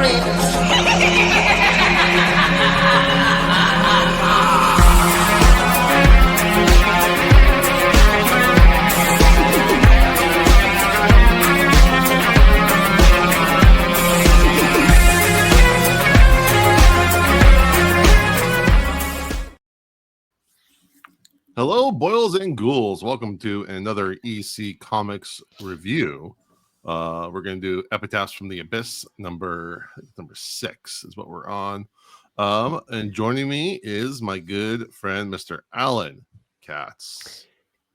Hello, boils and ghouls. Welcome to another EC Comics review. We're going to do Epitaphs From The Abyss, number 6 is what we're on. And joining me is my good friend, Mr. Alan Katz.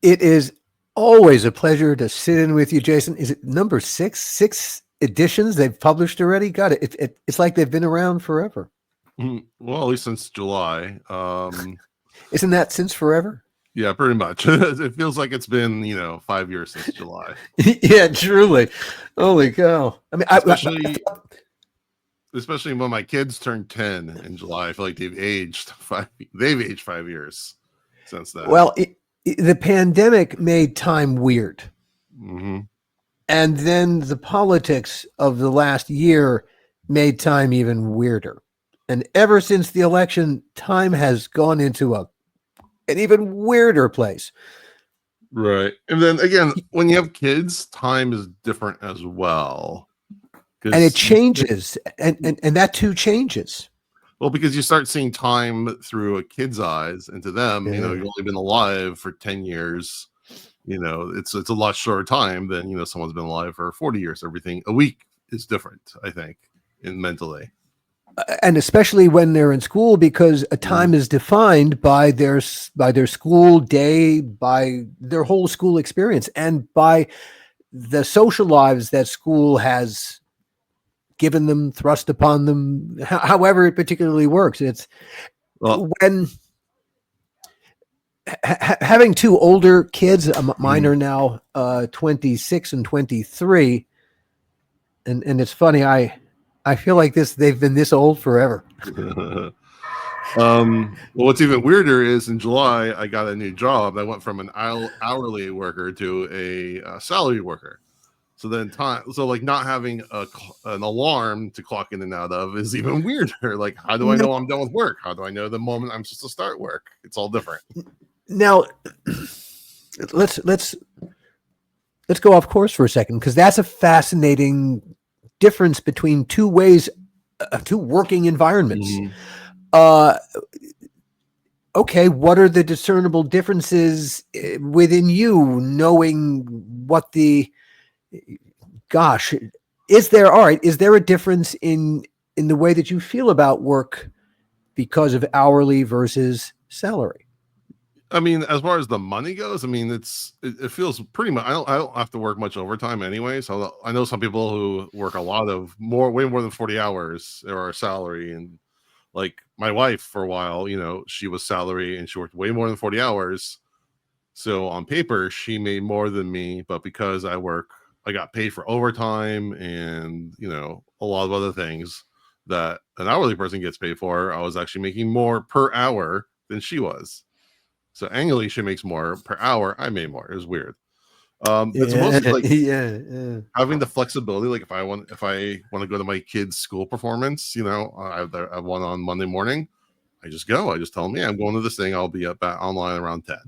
It is always a pleasure to sit in with you, Jason. Is it number 6? 6 editions they've published already? God, it's like they've been around forever. Well, at least since July. Isn't that since forever? Yeah, pretty much. It feels like it's been, 5 years since July. Yeah, truly. Holy cow. I mean, especially when my kids turned 10 in July. I feel like they've aged 5 years since then. Well, the pandemic made time weird. Mm-hmm. And then the politics of the last year made time even weirder. And ever since the election, time has gone into an even weirder place. Right. And then again, when you have kids, time is different as well. And it changes. And that too changes. Well, because you start seeing time through a kid's eyes, and to them, you've only been alive for 10 years. It's a lot shorter time than, someone's been alive for 40 years. Everything, a week is different, I think, mentally. And especially when they're in school, because a time is defined by their school day, by their whole school experience, and by the social lives that school has given them, thrust upon them, however it particularly works. It's when having two older kids, mine are now 26 and 23, and it's funny, I feel like they've been this old forever. Well, what's even weirder is in July, I got a new job. I went from an hourly worker to a salary worker. So then not having an alarm to clock in and out of is even weirder. Like, how do I know I'm done with work? How do I know the moment I'm supposed to start work? It's all different. Now, let's go off course for a second, because that's a fascinating difference between two working environments. Okay, what are the discernible differences within you, knowing what is there a difference in the way that you feel about work because of hourly versus salary? I mean, as far as the money goes, I mean, it feels pretty much. I don't have to work much overtime anyway. So I know some people who work way more than 40 hours or salary. And like my wife, for a while, she was salary and she worked way more than 40 hours. So on paper, she made more than me, but because I got paid for overtime and a lot of other things that an hourly person gets paid for. I was actually making more per hour than she was. So annually, she makes more per hour. I made more. It was weird. It's mostly like having the flexibility. Like if I want to go to my kid's school performance, I have one on Monday morning. I just go. I just tell them, I'm going to this thing. I'll be up online around 10.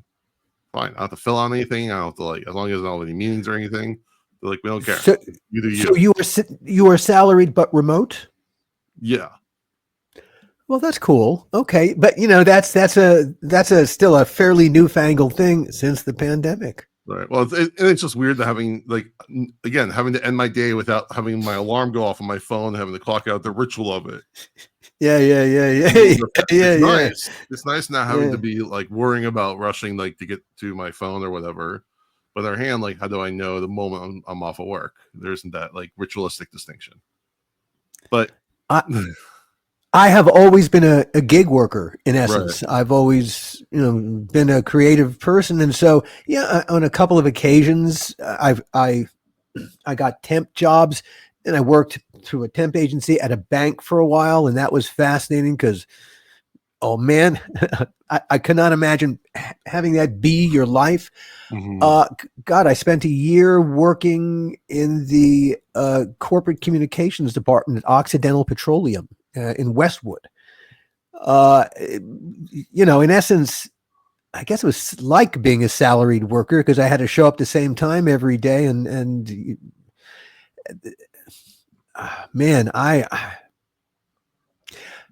Fine. I don't have to fill out anything. I don't have to as long as I don't have any meetings or anything. They're like, we don't care. So, you do you. So you are salaried but remote? Yeah. Well, that's cool. Okay, but that's still a fairly newfangled thing since the pandemic. Right. Well, it's just weird that having to end my day without having my alarm go off on my phone, having to clock out, the ritual of it. Yeah. Nice. It's nice not having to be like worrying about rushing to get to my phone or whatever. But on the other hand, how do I know the moment I'm off of work? There isn't that ritualistic distinction. But I have always been a gig worker in essence. Right. I've always, been a creative person. And so, on a couple of occasions, I got temp jobs, and I worked through a temp agency at a bank for a while. And that was fascinating because Oh man, I cannot imagine having that be your life. Mhm. God, I spent a year working in the corporate communications department at Occidental Petroleum in Westwood. In essence, I guess it was like being a salaried worker because I had to show up the same time every day, and man,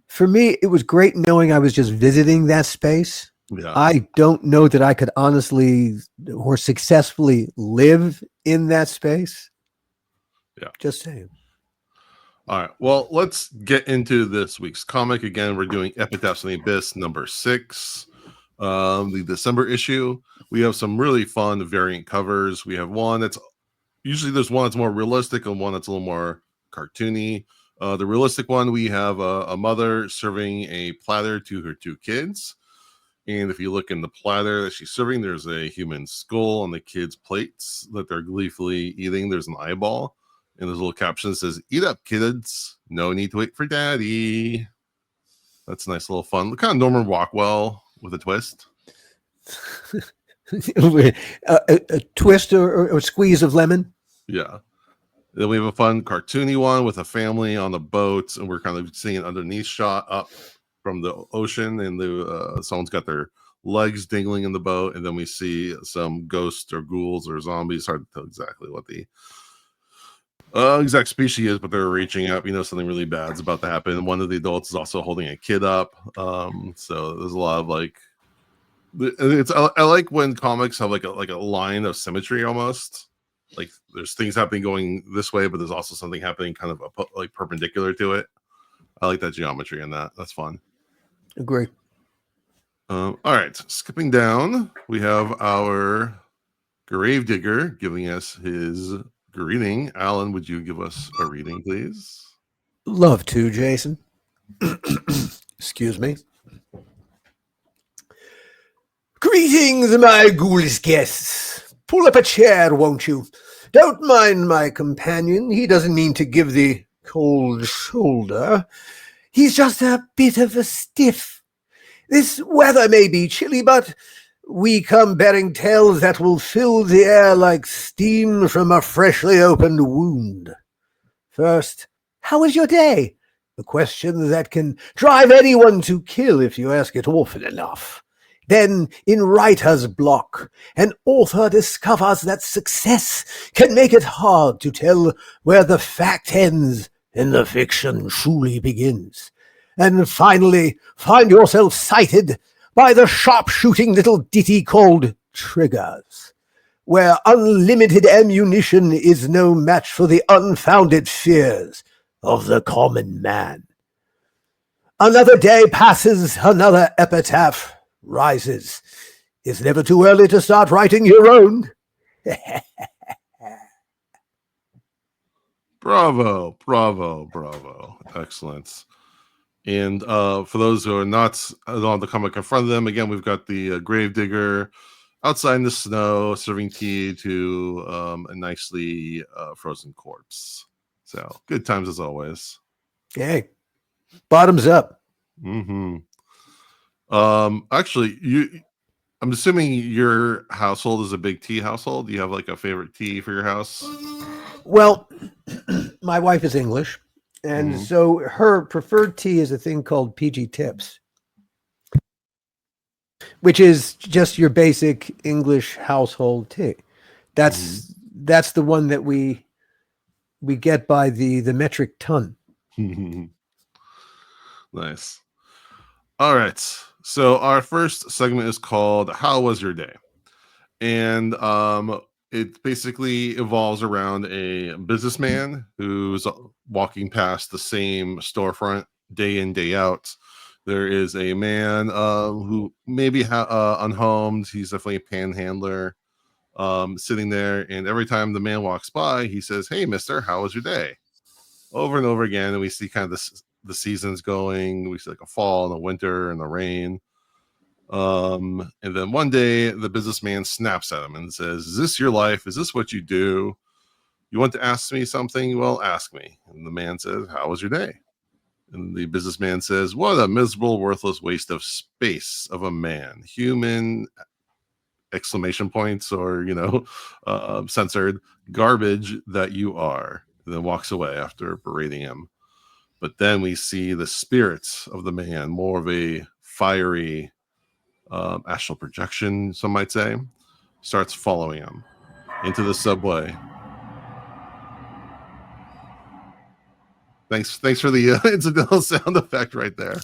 for me, it was great knowing I was just visiting that space. Yeah. I don't know that I could honestly or successfully live in that space. Yeah. Just saying. All right. Well, let's get into this week's comic. Again, we're doing Epitaphs from the Abyss number 6, the December issue. We have some really fun variant covers. We have one that's usually there's one that's more realistic and one that's a little more cartoony. The realistic one, we have a mother serving a platter to her 2 kids. And if you look in the platter that she's serving, there's a human skull on the kids' plates that they're gleefully eating. There's an eyeball. And there's a little caption that says, "Eat up, kids. No need to wait for daddy." That's a nice little fun. Kind of Norman Rockwell with a twist. a twist or squeeze of lemon. Yeah. Then we have a fun cartoony one with a family on the boat, and we're kind of seeing an underneath shot up from the ocean, and someone's got their legs dangling in the boat, and then we see some ghosts or ghouls or zombies. Hard to tell exactly what the exact species is, but they're reaching up. Something really bad's about to happen. And one of the adults is also holding a kid up. So there's a lot of like, I like when comics have like a line of symmetry almost. Like there's things happening going this way, but there's also something happening kind of like perpendicular to it. I like that geometry in that. That's fun. Agree. All right, skipping down, we have our Gravedigger giving us his greeting. Alan, would you give us a reading, please? Love to, Jason. Excuse me. Greetings, my ghoulish guests. Pull up a chair, won't you? Don't mind my companion. He doesn't mean to give the cold shoulder. He's just a bit of a stiff. This weather may be chilly, but we come bearing tales that will fill the air like steam from a freshly opened wound. First, how was your day? A question that can drive anyone to kill if you ask it often enough. Then, in writer's block, an author discovers that success can make it hard to tell where the fact ends and the fiction truly begins. And finally, find yourself cited by the sharp-shooting little ditty called Triggers, where unlimited ammunition is no match for the unfounded fears of the common man. Another day passes, another epitaph rises. It's never too early to start writing your own. Bravo, bravo, bravo. Excellent. And for those who are not on the comic in front of them, again, we've got the Gravedigger outside in the snow serving tea to a nicely frozen corpse. So good times as always. Hey, bottoms up. Mm-hmm. Actually, I'm assuming your household is a big tea household. Do you have like a favorite tea for your house? Well, my wife is English, and so her preferred tea is a thing called PG Tips, which is just your basic English household tea. That's the one that we get by the metric ton. Nice. All right. So our first segment is called "How Was Your Day?" And it basically evolves around a businessman who's walking past the same storefront day in, day out. There is a man who maybe unhomed. He's definitely a panhandler sitting there. And every time the man walks by, he says, "Hey, mister, how was your day?" Over and over again. And we see kind of the seasons going. We see like a fall and a winter and the rain. And then one day the businessman snaps at him and says, "Is this your life? Is this what you do? You want to ask me something? Well, ask me." And the man says, "How was your day?" And the businessman says, "What a miserable, worthless waste of space of a man, human exclamation points or censored garbage that you are." And then walks away after berating him. But then we see the spirits of the man, more of a fiery astral projection, some might say, starts following him into the subway. Thanks for the incidental sound effect right there.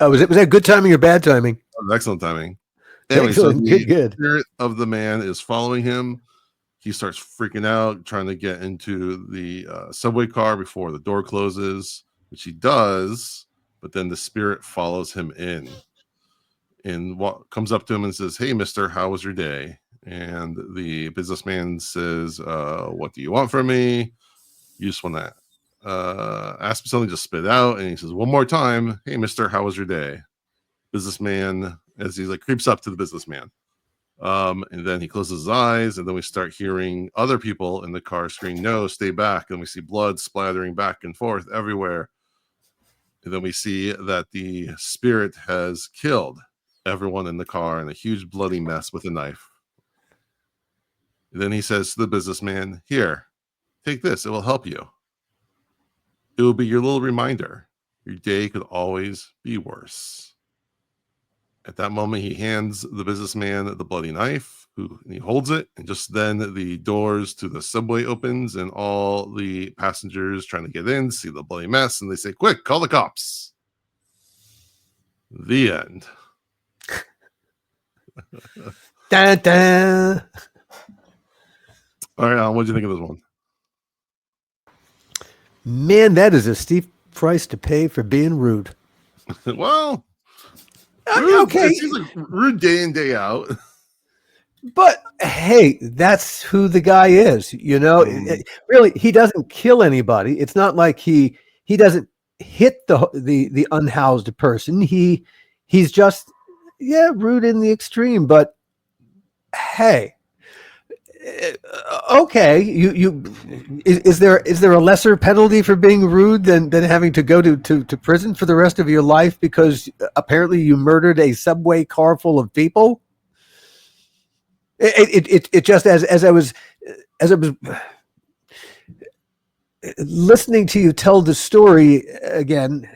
Was that good timing or bad timing? That was excellent timing. Anyway, Excellent. so the Good. spirit of the man is following him. He starts freaking out, trying to get into the subway car before the door closes, which he does. But then the spirit follows him in and comes up to him and says, "Hey, mister, how was your day?" And the businessman says, "What do you want from me? You just want to ask me something, just spit out." And he says, "One more time, hey, mister, how was your day?" Businessman, as he creeps up to the businessman. And then he closes his eyes, and then we start hearing other people in the car scream, "No, stay back." And we see blood splattering back and forth everywhere. And then we see that the spirit has killed everyone in the car in a huge bloody mess with a knife. And then he says to the businessman, "Here, take this. It will help you. It will be your little reminder. Your day could always be worse." At that moment, he hands the businessman the bloody knife, and he holds it. And just then the doors to the subway opens, and all the passengers trying to get in see the bloody mess, and they say, "Quick, call the cops." The end. Dun, dun. All right, Alan, what do you think of this one? Man, that is a steep price to pay for being rude. Well, okay. It seems like rude day in, day out. But hey, that's who the guy is. Really, he doesn't kill anybody. It's not like he doesn't hit the unhoused person. He's just rude in the extreme. But hey, okay, is there a lesser penalty for being rude than having to go to prison for the rest of your life because apparently you murdered a subway car full of people? It just as I was listening to you tell the story again,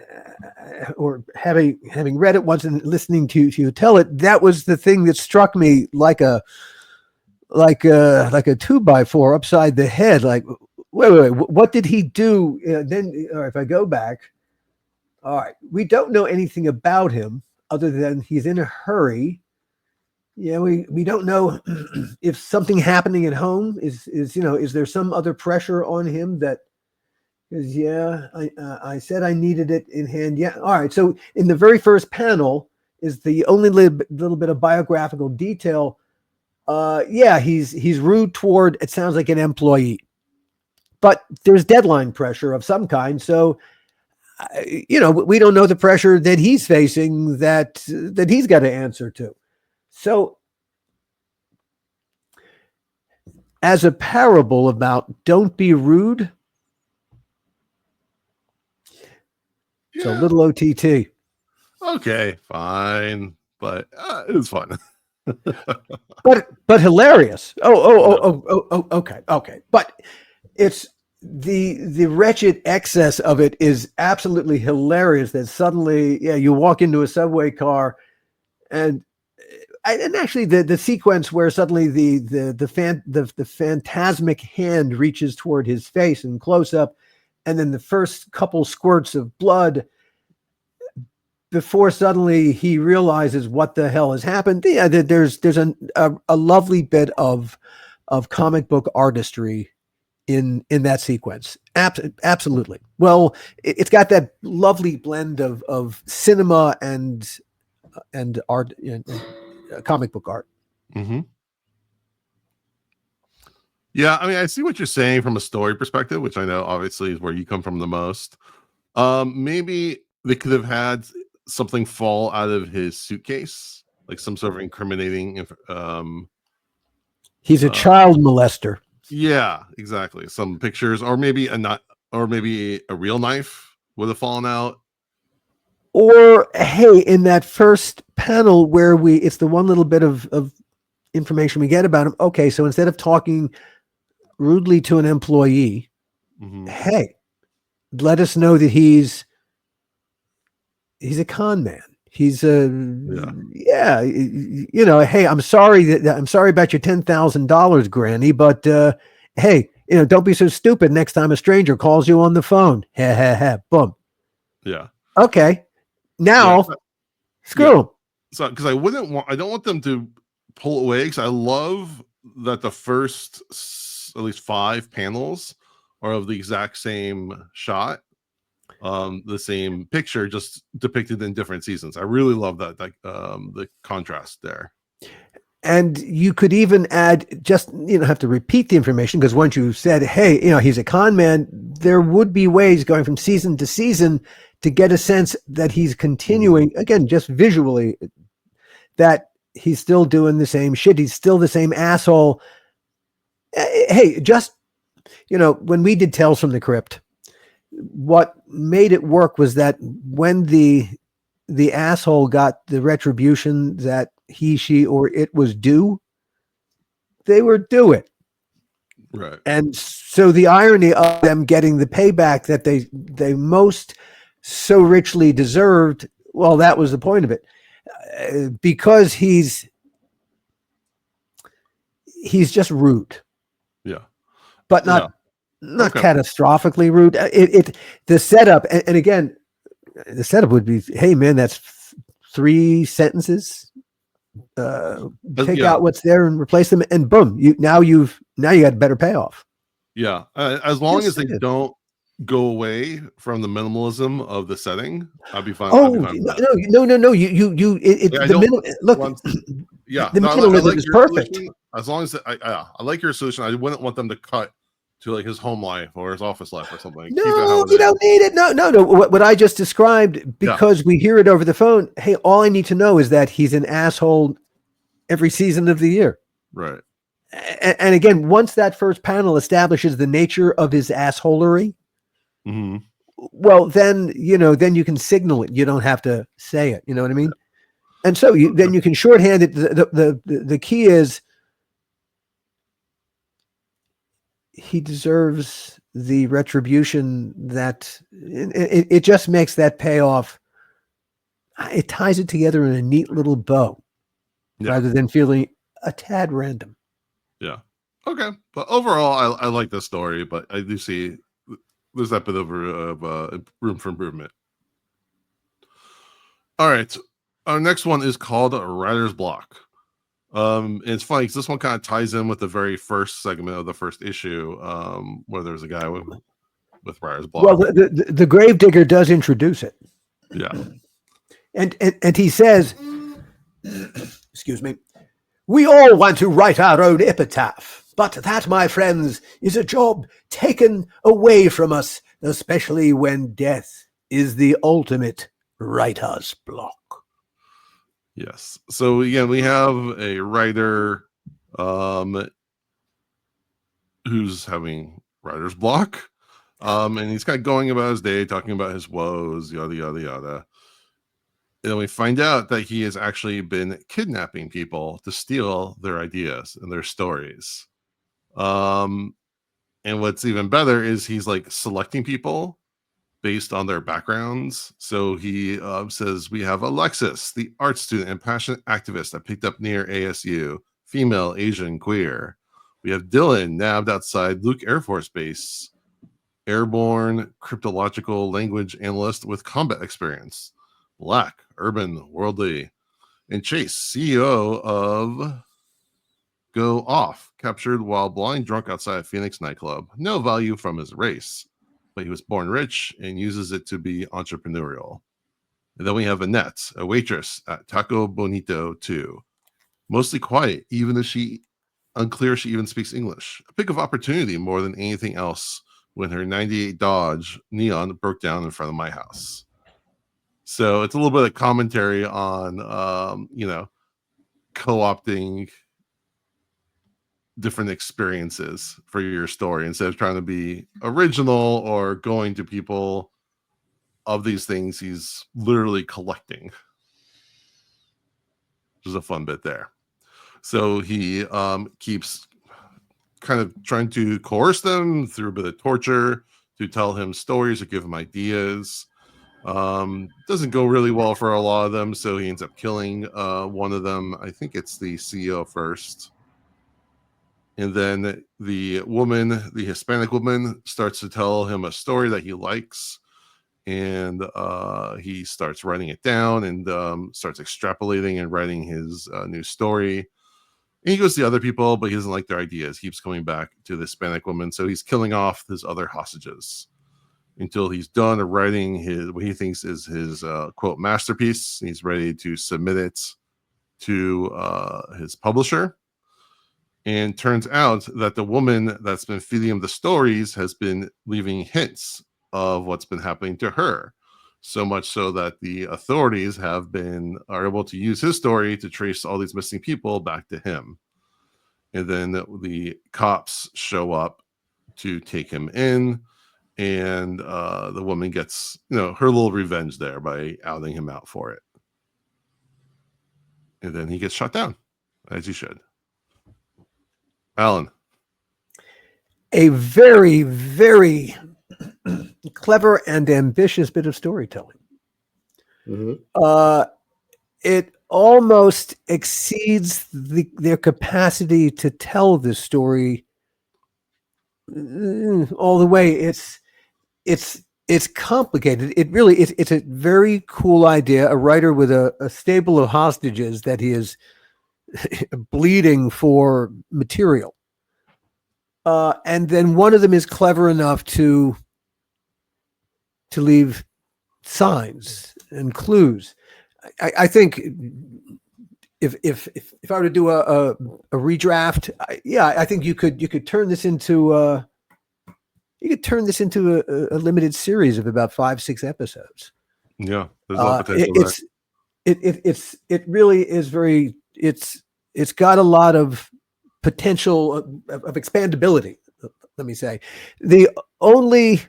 or having read it once and listening to you tell it, that was the thing that struck me like a 2x4 upside the head. Like, wait, what did he do? Then, or if I go back, all right, we don't know anything about him other than he's in a hurry. Yeah, we don't know if something happening at home is there some other pressure on him that is, I said I needed it in hand. Yeah. All right. So in the very first panel is the only little bit of biographical detail. He's rude toward, it sounds like, an employee, but there's deadline pressure of some kind. So, we don't know the pressure that he's facing that he's got to answer to. So as a parable about don't be rude, it's a little OTT. Okay, fine. But it was fun. but hilarious. Okay. But it's the wretched excess of it is absolutely hilarious. That suddenly, you walk into a subway car, and actually the sequence where suddenly the phantasmic hand reaches toward his face in close up, and then the first couple squirts of blood before suddenly he realizes what the hell has happened. Yeah, there's a lovely bit of comic book artistry in that sequence. Absolutely. Well, it's got that lovely blend of cinema and art, comic book art. Mm-hmm. Yeah, I mean, I see what you're saying from a story perspective, which I know obviously is where you come from the most. Maybe they could have had something fall out of his suitcase, like some sort of incriminating. He's a child molester. Yeah, exactly. Some pictures, or maybe a real knife would have fallen out. Or hey, in that first panel where it's the one little bit of information we get about him. Okay, so instead of talking rudely to an employee, hey, let us know that he's a con man. He's a hey, I'm sorry about your $10,000, Granny, but hey, don't be so stupid next time a stranger calls you on the phone. Ha ha ha. Boom. Yeah. Okay. Now, screw them. So, because I don't want them to pull away, because I love that the first at least 5 panels are of the exact same shot, the same picture, just depicted in different seasons. I really love that, the contrast there. And you could even add, just have to repeat the information, because once you said, hey, he's a con man, there would be ways going from season to season to get a sense that he's continuing, again, just visually, that he's still doing the same shit. He's still the same asshole. Hey, just, when we did Tales from the Crypt, what made it work was that when the asshole got the retribution that he, she, or it was due, they were due it. Right. And so the irony of them getting the payback that they most so richly deserved, well, that was the point of it. Because he's just rude. Yeah. But not catastrophically rude. The setup, and again, the setup would be, hey man, that's 3 sentences. Take out what's there and replace them, and boom, you got better payoff. Yeah, as long as they don't go away from the minimalism of the setting, I'd be fine. Oh, I'd be fine with that. no. The minimalism is perfect. Solution, as long as I like your solution. I wouldn't want them to cut to like his home life or his office life or something. No, you don't need it. No. What I just described, because we hear it over the phone. Hey, all I need to know is that he's an asshole every season of the year. Right. And again, once that first panel establishes the nature of his assholery, well, then you can signal it. You don't have to say it. You know what I mean? And so then you can shorthand it. The key is he deserves the retribution that it just makes that payoff. It ties it together in a neat little bow, rather than feeling a tad random. Yeah. Okay. But overall, I like this story, but I do see there's that bit of room for improvement. All right. Our next one is called Writer's Block. It's funny because this one kind of ties in with the very first segment of the first issue, where there's a guy with writer's block. Well, the Gravedigger does introduce it. Yeah. And he says, excuse me, we all want to write our own epitaph, but that, my friends, is a job taken away from us, especially when death is the ultimate writer's block. Yes. So again, we have a writer who's having writer's block. And he's kind of going about his day, talking about his woes, yada, yada, yada. And then we find out that he has actually been kidnapping people to steal their ideas and their stories. And what's even better is he's like selecting people based on their backgrounds. So he says, we have Alexis, the art student and passionate activist that picked up near ASU, female, Asian, queer. We have Dylan, nabbed outside Luke Air Force Base, airborne cryptological language analyst with combat experience. Black, urban, worldly. And Chase, CEO of Go Off, captured while blind drunk outside a Phoenix nightclub. No value from his race, but he was born rich and uses it to be entrepreneurial. And then we have Annette, a waitress at Taco Bonito 2. Mostly quiet, even if unclear she even speaks English. A pick of opportunity more than anything else when her 98 Dodge Neon broke down in front of my house. So it's a little bit of commentary on, co-opting different experiences for your story instead of trying to be original or going to people of these things he's literally collecting. There's a fun bit there. So he keeps kind of trying to coerce them through a bit of torture to tell him stories or give him ideas. Doesn't go really well for a lot of them, so he ends up killing one of them. I think it's the CEO first. And then the woman, the Hispanic woman, starts to tell him a story that he likes. And he starts writing it down and starts extrapolating and writing his new story. And he goes to the other people, but he doesn't like their ideas. He keeps coming back to the Hispanic woman. So he's killing off his other hostages until he's done writing his what he thinks is his quote masterpiece. He's ready to submit it to his publisher. And turns out that the woman that's been feeding him the stories has been leaving hints of what's been happening to her. So much so that the authorities are able to use his story to trace all these missing people back to him. And then the cops show up to take him in, and the woman gets, her little revenge there by outing him out for it. And then he gets shot down, as he should. Alan. A very, very clever and ambitious bit of storytelling. Mm-hmm. It almost exceeds their capacity to tell this story all the way. It's complicated. It's a very cool idea. A writer with a stable of hostages that he is bleeding for material. And then one of them is clever enough to leave signs and clues. I think if I were to do a redraft, I think you could turn this into a limited series of about 5-6 episodes. Yeah, there's a lot of potential there. It really is very. It's got a lot of potential of expandability. Let me say, the only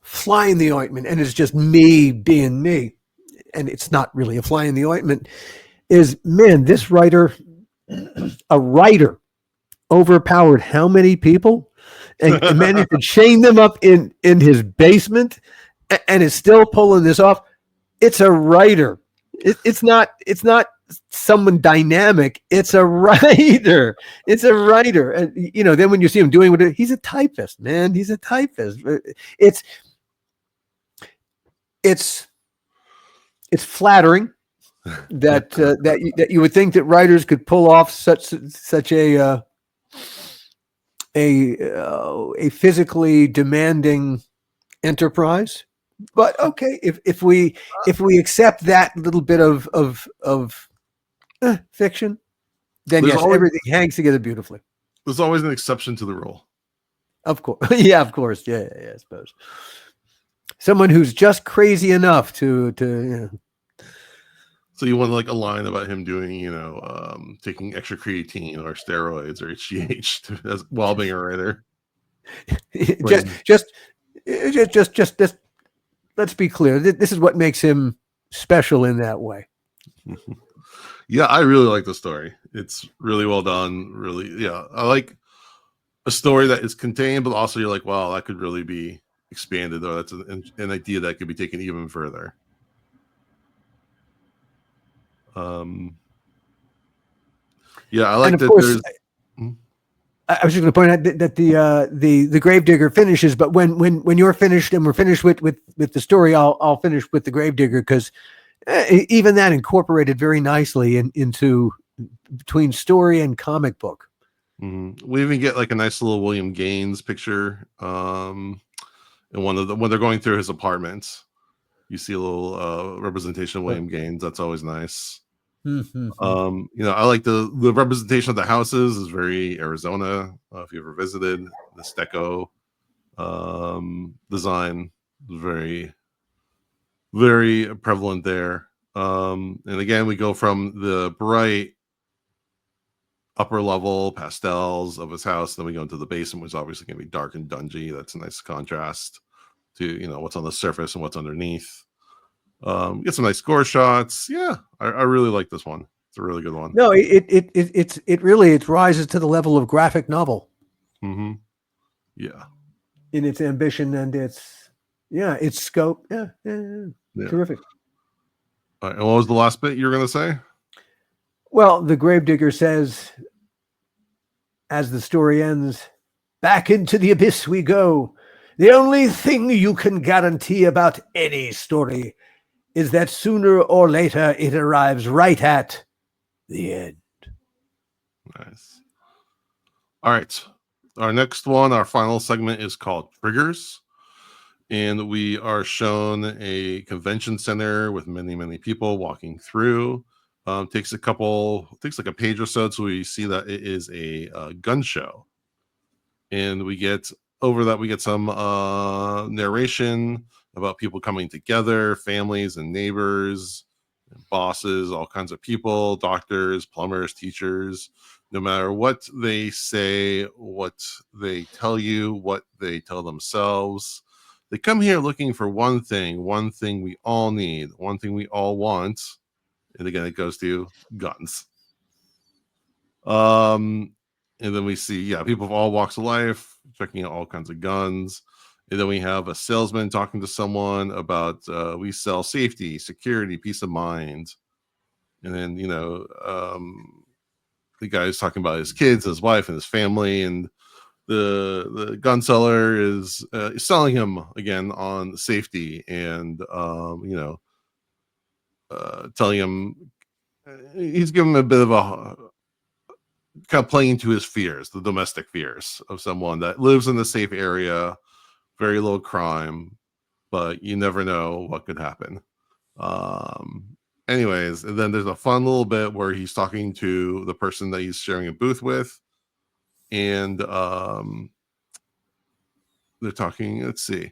fly in the ointment, and it's just me being me, and it's not really a fly in the ointment, is, man, this writer overpowered how many people and managed to chain them up in his basement and is still pulling this off. It's a writer. It's not someone dynamic. It's a writer. And then when you see him doing he's a typist, man. He's a typist. It's flattering that you would think that writers could pull off such a physically demanding enterprise. But okay, if we accept that little bit of fiction, then yes, everything hangs together beautifully. There's always an exception to the rule. Of course, yeah, of course, yeah, I suppose. Someone who's just crazy enough to. So you want like a line about him doing, taking extra creatine or steroids or HGH while being a writer. just. Let's be clear. This is what makes him special in that way. Yeah, I really like the story. It's really well done. Really, yeah. I like a story that is contained, but also you're like, wow, that could really be expanded, or that's an idea that could be taken even further. Yeah, I like that. Course, I was just going to point out that the Gravedigger finishes, but when you're finished and we're finished with the story, I'll finish with the Gravedigger, because even that incorporated very nicely into between story and comic book. Mm-hmm. We even get like a nice little William Gaines picture, in when they're going through his apartment. You see a little representation of William Gaines. That's always nice. Mm-hmm. I like the representation of the houses is very Arizona. If you ever visited, the stucco design is very, very prevalent there. And again, we go from the bright upper level pastels of his house. Then we go into the basement, which is obviously going to be dark and dungy. That's a nice contrast to what's on the surface and what's underneath. Get some nice score shots. Yeah, I really like this one. It's a really good one. No, it really rises to the level of graphic novel. Mm-hmm. Yeah. In its ambition and its scope. Yeah. Terrific. All right, and what was the last bit you were going to say? Well, the gravedigger says, as the story ends, back into the abyss we go. The only thing you can guarantee about any story is that sooner or later it arrives right at the end. Nice. All right. Our next one, our final segment is called Triggers. And we are shown a convention center with many, many people walking through. Takes like a page or so. So we see that it is a gun show. And we get some narration about people coming together, families and neighbors, and bosses, all kinds of people, doctors, plumbers, teachers. No matter what they say, what they tell you, what they tell themselves, they come here looking for one thing we all need, one thing we all want. And again, it goes to guns. And then we see, people of all walks of life checking out all kinds of guns. And then we have a salesman talking to someone about we sell safety, security, peace of mind. And then, the guy's talking about his kids, his wife, and his family. And the gun seller is selling him again on safety and, telling him he's giving him a bit of a kind of playing into his fears, the domestic fears of someone that lives in a safe area, very low crime, but you never know what could happen. Anyways, and then there's a fun little bit where he's talking to the person that he's sharing a booth with, and they're talking. Let's see.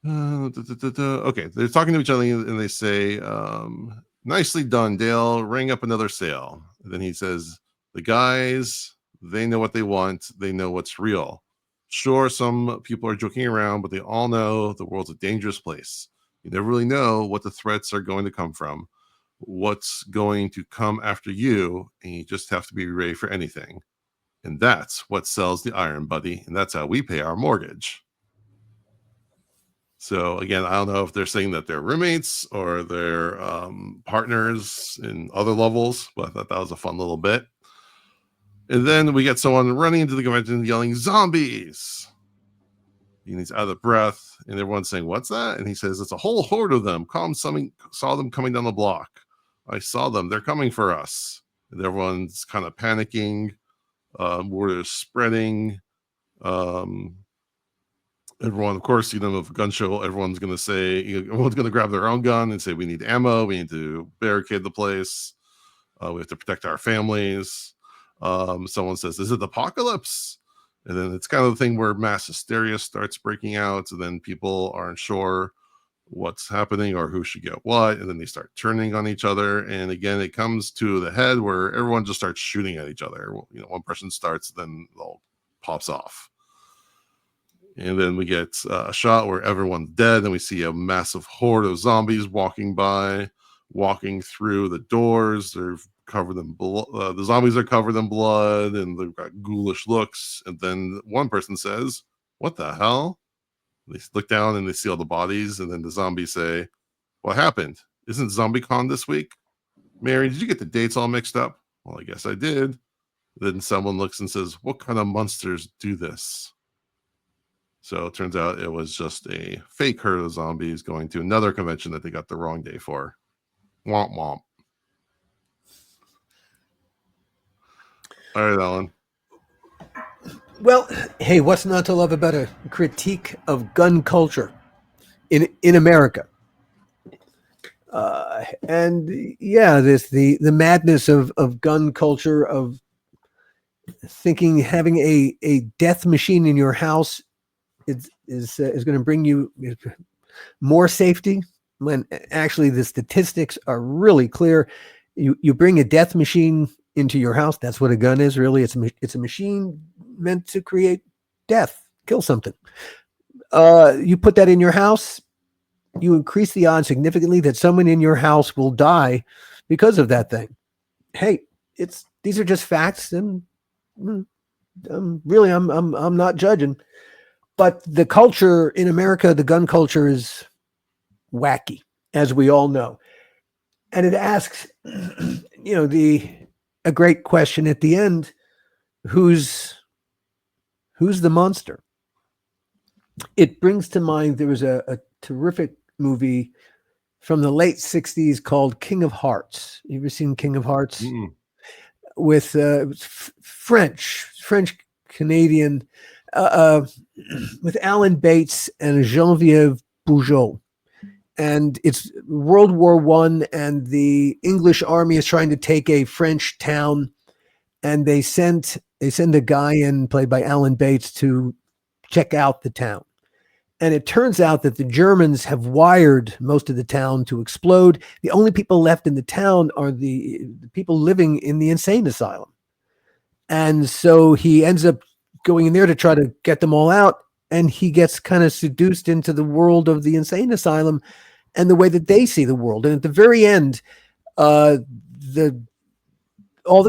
Okay, they're talking to each other, and they say, "Nicely done, Dale. Ring up another sale." And then he says, "The guys, they know what they want. They know what's real. Sure, some people are joking around, but they all know the world's a dangerous place. You never really know what the threats are going to come from, what's going to come after you, and you just have to be ready for anything. And that's what sells the iron, buddy. And that's how we pay our mortgage." So again, I don't know if they're saying that they're roommates or they're partners in other levels, but I thought that was a fun little bit. And then we get someone running into the convention yelling, "Zombies!" And he's out of breath, and everyone's saying, "What's that?" And he says, "It's a whole horde of them. Saw them coming down the block. I saw them. They're coming for us." And everyone's kind of panicking. Word is spreading. Everyone, of course, of a gun show, everyone's going to grab their own gun and say, "We need ammo. We need to barricade the place. We have to protect our families." Someone says, "Is it the apocalypse?" And then it's kind of the thing where mass hysteria starts breaking out. And then people aren't sure what's happening or who should get what. And then they start turning on each other. And again, it comes to the head where everyone just starts shooting at each other. One person starts, then it all pops off. And then we get a shot where everyone's dead, and we see a massive horde of zombies walking through the doors. They're covered in blood. The zombies are covered in blood, and they've got ghoulish looks. And then one person says, "What the hell?" They look down and they see all the bodies, and then the zombies say, "What happened? Isn't ZombieCon this week? Mary, did you get the dates all mixed up?" "Well, I guess I did." Then someone looks and says, "What kind of monsters do this?" So it turns out it was just a fake herd of zombies going to another convention that they got the wrong day for. Womp womp. All right, Alan. Well, hey, what's not to love about a critique of gun culture in America? And yeah, the madness of gun culture, of thinking having a death machine in your house is going to bring you more safety, when actually the statistics are really clear. You bring a death machine into your house. That's what a gun is, really. It's a machine meant to create death, kill something. You put that in your house, you increase the odds significantly that someone in your house will die because of that thing. Hey, these are just facts, and really, I'm not judging. But the culture in America, the gun culture, is wacky, as we all know, and it asks, a great question at the end: who's the monster? It brings to mind there was a terrific movie from the late 60s called King of Hearts. You ever seen King of Hearts? Mm-mm. With it was French Canadian, uh, with Alan Bates and Genevieve Bujold. And it's World War One, and the English army is trying to take a French town, and they send a guy in, played by Alan Bates, to check out the town. And it turns out that the Germans have wired most of the town to explode. The only people left in the town are the people living in the insane asylum. And so he ends up going in there to try to get them all out. And he gets kind of seduced into the world of the insane asylum and the way that they see the world. And at the very end, all the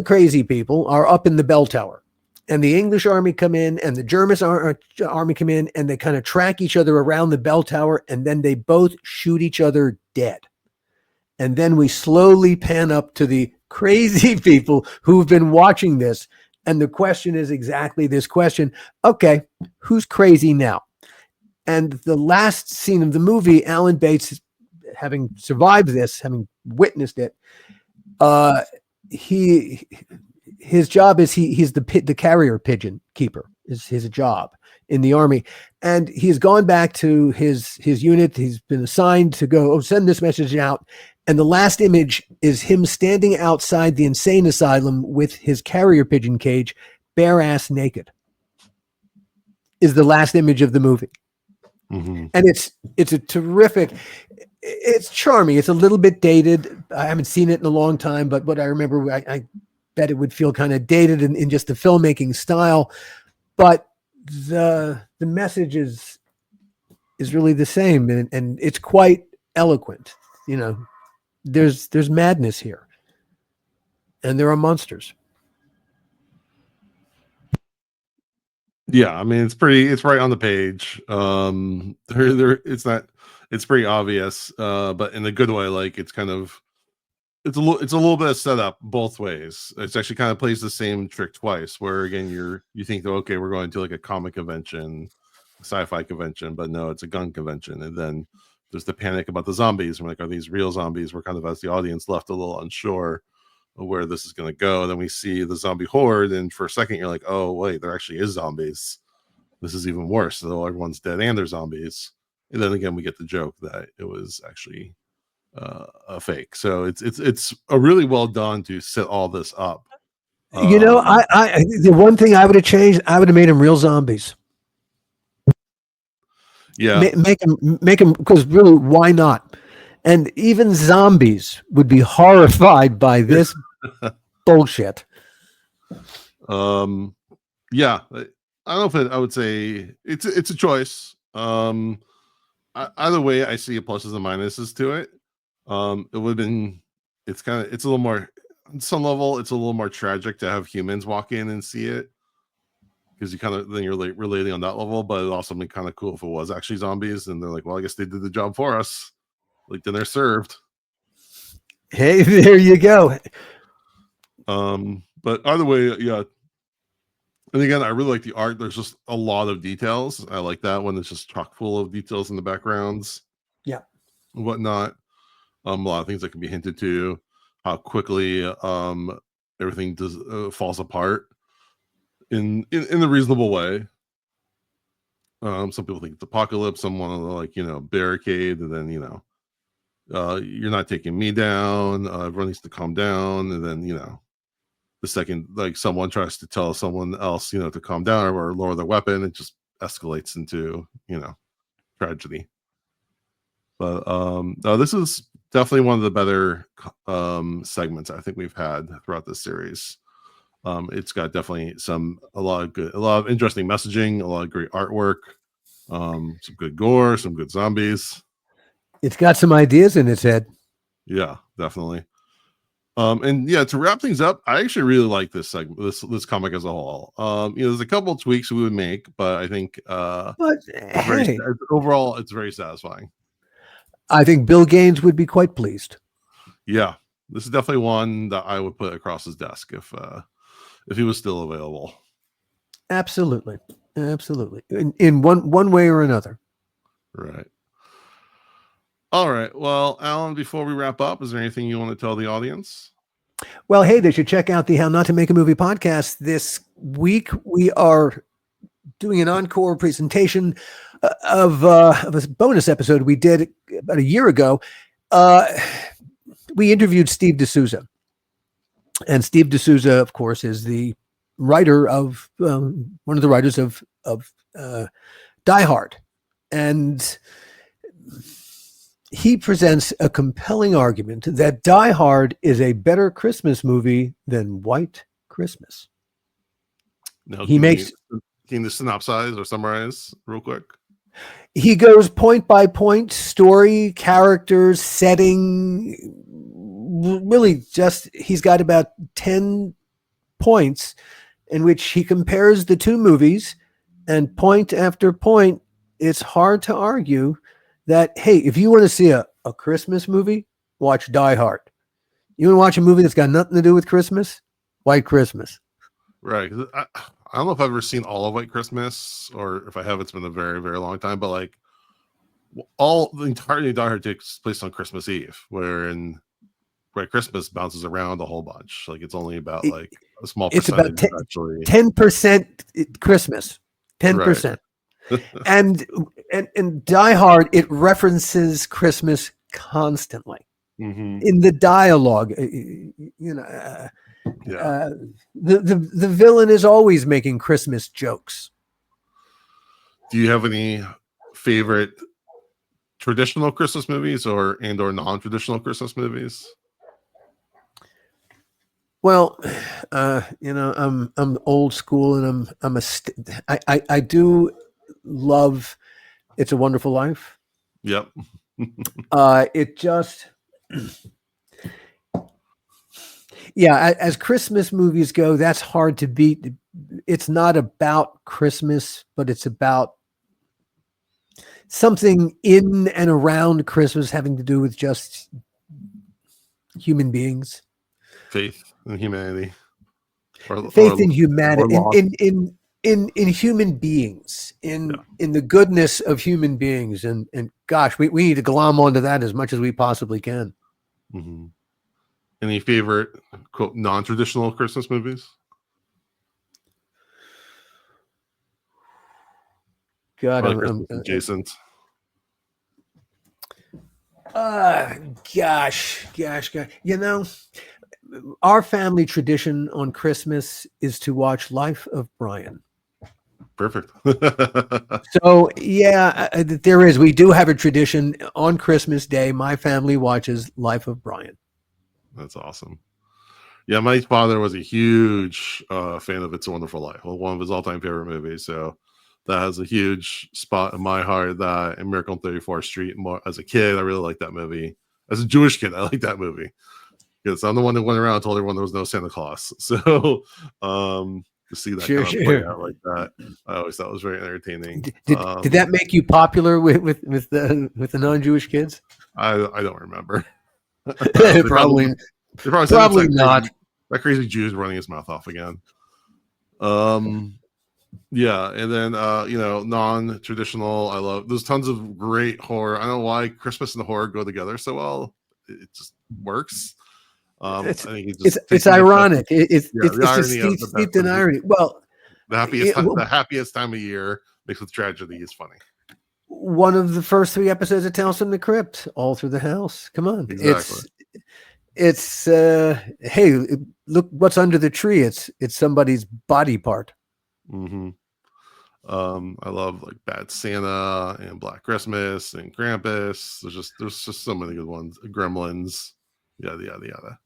crazy people are up in the bell tower. And the English army come in, and the German army come in, and they kind of track each other around the bell tower, and then they both shoot each other dead. And then we slowly pan up to the crazy people who've been watching this. And the question is exactly this question. Okay, who's crazy now? And the last scene of the movie, Alan Bates, having survived this, having witnessed it, his job is he's the carrier pigeon keeper is his job in the army, and he's gone back to his unit. He's been assigned to go send this message out, and the last image is him standing outside the insane asylum with his carrier pigeon cage, bare ass naked. Is the last image of the movie. Mm-hmm. And it's a terrific. It's charming. It's a little bit dated. I haven't seen it in a long time, but what I remember, I bet it would feel kind of dated in just the filmmaking style, but the message is really the same, and it's quite eloquent. There's madness here, and there are monsters. Yeah, I mean it's right on the page. It's pretty obvious, but in a good way. Like it's a little bit of setup both ways. It's actually kind of plays the same trick twice, where again you think that, okay, we're going to like a comic convention, a sci-fi convention, but no, it's a gun convention. And then there's the panic about the zombies. We're like, are these real zombies? We're kind of, as the audience, left a little unsure of where this is going to go. And then we see the zombie horde, and for a second you're like, oh wait, there actually is zombies. This is even worse. So everyone's dead and they're zombies. And then again we get the joke that it was actually a fake. So it's a really well done to set all this up. The one thing I would have changed, I would have made them real zombies. Yeah, make them, because really, why not? And even zombies would be horrified by this bullshit. Yeah, I don't know if I would say it's a choice. Either way, I see pluses and minuses to it. It would have been, it's a little more, on some level it's a little more tragic to have humans walk in and see it, because you then you're like relating on that level. But it also been kind of cool if it was actually zombies, and they're like, well, I guess they did the job for us, like then they're served. Hey, there you go. But either way, yeah. And again, I really like the art. There's just a lot of details. I like that one. It's just chock full of details in the backgrounds, yeah, and whatnot. A lot of things that can be hinted to, how quickly everything falls apart in a reasonable way. Some people think it's apocalypse. Some want to barricade, and then you're not taking me down. Everyone needs to calm down, and then the second someone tries to tell someone else to calm down or lower their weapon, it just escalates into tragedy. But this is definitely one of the better segments I think we've had throughout this series. It's got definitely a lot of interesting messaging, a lot of great artwork, some good gore, some good zombies. It's got some ideas in its head. Yeah, definitely. And yeah, to wrap things up, I actually really like this segment, this comic as a whole. There's a couple of tweaks we would make, but I think But hey, overall it's very satisfying. I think Bill Gaines would be quite pleased. Yeah, this is definitely one that I would put across his desk if he was still available. Absolutely, in one way or another. Right. All right. Well, Alan, before we wrap up, is there anything you want to tell the audience? Well, hey, they should check out the How Not to Make a Movie podcast. This week we are doing an encore presentation of a bonus episode we did about a year ago. We interviewed Steve D'Souza. And Steve D'Souza, of course, is the writer of one of the writers of Die Hard. And he presents a compelling argument that Die Hard is a better Christmas movie than White Christmas. No, can you synopsize or summarize real quick? He goes point by point, story, characters, setting. Really, he's got about 10 points in which he compares the two movies, and point after point, it's hard to argue that, hey, if you want to see a Christmas movie, watch Die Hard. You want to watch a movie that's got nothing to do with Christmas? White Christmas. Right. I don't know if I've ever seen all of White Christmas, or if I have, it's been a very, very long time. But like, the entirety of Die Hard takes place on Christmas Eve, wherein White Christmas bounces around a whole bunch. Like, it's only about like a small percentage. It's about 10% Christmas, 10%. Right. and Die Hard, it references Christmas constantly in the dialogue. The villain is always making Christmas jokes. Do you have any favorite traditional Christmas movies or non-traditional Christmas movies? Well, I'm old school, and I do love It's a Wonderful Life. Yep. It just, yeah, as Christmas movies go, that's hard to beat. It's not about Christmas, but it's about something in and around Christmas having to do with just human beings. Faith in humanity. Faith in humanity. In human beings, in the goodness of human beings, and gosh, we need to glom onto that as much as we possibly can. Mm-hmm. Any favorite quote non-traditional Christmas movies? God, I'm adjacent. Gosh. Our family tradition on Christmas is to watch Life of Brian. Perfect. So yeah, there is. We do have a tradition on Christmas Day. My family watches Life of Brian. That's awesome. Yeah, my father was a huge fan of It's a Wonderful Life. Well, one of his all-time favorite movies. So that has a huge spot in my heart. That and Miracle on 34th Street. As a kid, I really liked that movie. As a Jewish kid, I liked that movie because I'm the one that went around and told everyone there was no Santa Claus. So to see that play out like that, I always thought it was very entertaining. Did that make you popular with the non-Jewish kids? I don't remember. Probably not. That crazy Jew's running his mouth off again. Yeah, and then non-traditional. I love. There's tons of great horror. I don't know why Christmas and horror go together so well. It just works. I think it's ironic. It's steeped in irony. Well, the happiest time of year mixed with tragedy is funny. One of the first 3 episodes of Tales from the Crypt, all through the house. Come on, exactly. It's hey, look what's under the tree. It's somebody's body part. Mm-hmm. I love like Bad Santa and Black Christmas and Krampus. There's just so many good ones. Gremlins, yada yada yada.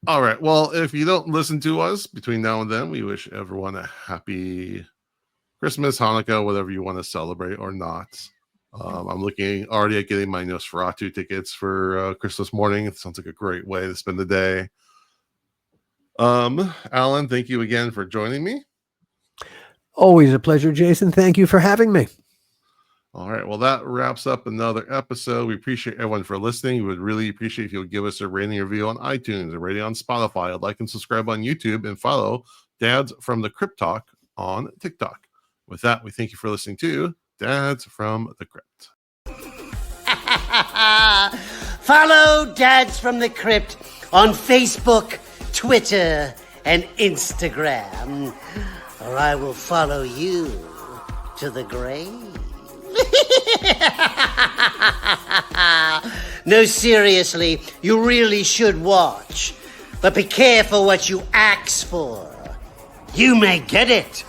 All right. Well, if you don't listen to us between now and then, we wish everyone a happy Christmas, Hanukkah, whatever you want to celebrate or not. I'm looking already at getting my Nosferatu tickets for Christmas morning. It sounds like a great way to spend the day. Alan, thank you again for joining me. Always a pleasure, Jason. Thank you for having me. All right. Well, that wraps up another episode. We appreciate everyone for listening. We would really appreciate if you would give us a rating review on iTunes, a rating on Spotify, like and subscribe on YouTube, and follow Dads from the Crypt Talk on TikTok. With that, we thank you for listening to Dads from the Crypt. Follow Dads from the Crypt on Facebook, Twitter, and Instagram, or I will follow you to the grave. No, seriously, you really should watch. But be careful what you ask for. You may get it.